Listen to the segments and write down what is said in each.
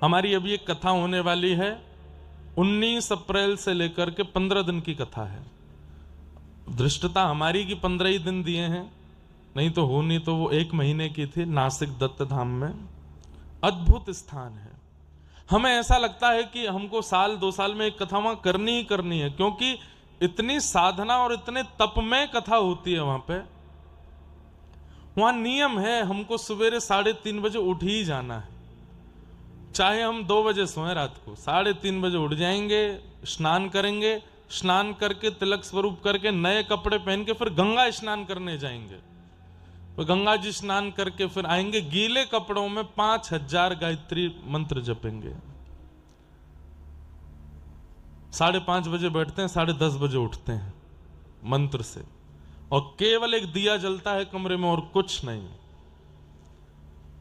हमारी अभी एक कथा होने वाली है, 19 अप्रैल से लेकर के 15 दिन की कथा है। दृष्टता हमारी की 15 ही दिन दिए हैं, नहीं तो होनी तो वो 1 महीने की थी। नासिक दत्त धाम में अद्भुत स्थान है। हमें ऐसा लगता है कि हमको साल 2 साल में एक कथा वहां करनी ही करनी है, क्योंकि इतनी साधना और इतने तप में कथा होती है वहां पे। वहां नियम है, हमको सवेरे 3:30 बजे उठ ही जाना है। चाहे हम 2 बजे सोएं रात को, 3:30 बजे उठ जाएंगे, स्नान करेंगे, स्नान करके तिलक स्वरूप करके नए कपड़े पहन के फिर गंगा स्नान करने जाएंगे। तो गंगा जी स्नान करके फिर आएंगे, गीले कपड़ों में 5000 गायत्री मंत्र जपेंगे। 5:30 बजे बैठते हैं, 10:30 बजे उठते हैं मंत्र से, और केवल एक दिया जलता है कमरे में और कुछ नहीं।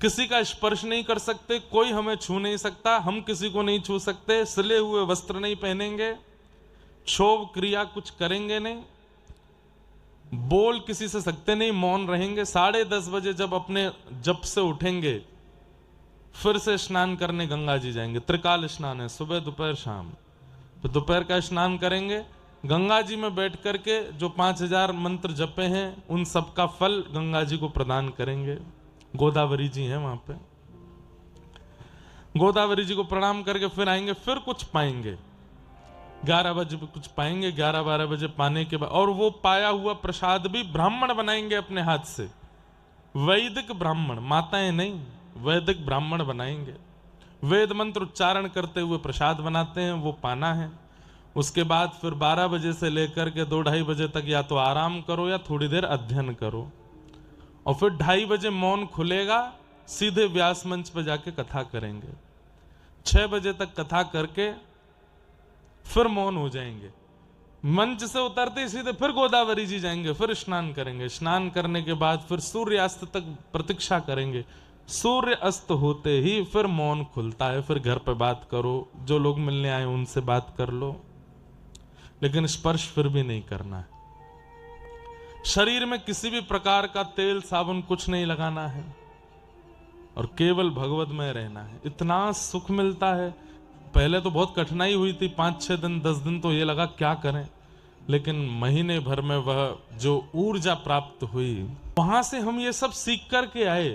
किसी का स्पर्श नहीं कर सकते, कोई हमें छू नहीं सकता, हम किसी को नहीं छू सकते, सिले हुए वस्त्र नहीं पहनेंगे, क्षोभ क्रिया कुछ करेंगे नहीं, बोल किसी से सकते नहीं, मौन रहेंगे। 10:30 बजे जब अपने जप से उठेंगे, फिर से स्नान करने गंगा जी जाएंगे। त्रिकाल स्नान है, सुबह दोपहर शाम। तो दोपहर का स्नान करेंगे, गंगा जी में बैठ करके जो 5000 मंत्र जपे हैं उन सब का फल गंगा जी को प्रदान करेंगे। गोदावरी जी हैं वहां पे, गोदावरी जी को प्रणाम करके फिर आएंगे, फिर कुछ पाएंगे। 11 बजे कुछ पाएंगे, 11-12 बजे पाने के बाद, और वो पाया हुआ प्रसाद भी ब्राह्मण बनाएंगे अपने हाथ से। वैदिक ब्राह्मण, माताएं नहीं, वैदिक ब्राह्मण बनाएंगे। वेद मंत्र उच्चारण करते हुए प्रसाद बनाते हैं, वो पाना है। उसके बाद फिर 12 बजे से लेकर के 2-2:30 बजे तक या तो आराम करो या थोड़ी देर अध्ययन करो, और फिर 2:30 बजे मौन खुलेगा, सीधे व्यास मंच पर जाके कथा करेंगे। 6 बजे तक कथा करके फिर मौन हो जाएंगे। मंच से उतरते ही सीधे फिर गोदावरी जी जाएंगे, फिर स्नान करेंगे। स्नान करने के बाद फिर सूर्यास्त तक प्रतीक्षा करेंगे। सूर्य अस्त होते ही फिर मौन खुलता है, फिर घर पे बात करो, जो लोग मिलने आए उनसे बात कर लो, लेकिन स्पर्श फिर भी नहीं करना है। शरीर में किसी भी प्रकार का तेल साबुन कुछ नहीं लगाना है, और केवल भगवतमय रहना है। इतना सुख मिलता है। पहले तो बहुत कठिनाई हुई थी, 5-6 दिन 10 दिन तो ये लगा क्या करें, लेकिन महीने भर में वह जो ऊर्जा प्राप्त हुई, वहां से हम ये सब सीख करके आए।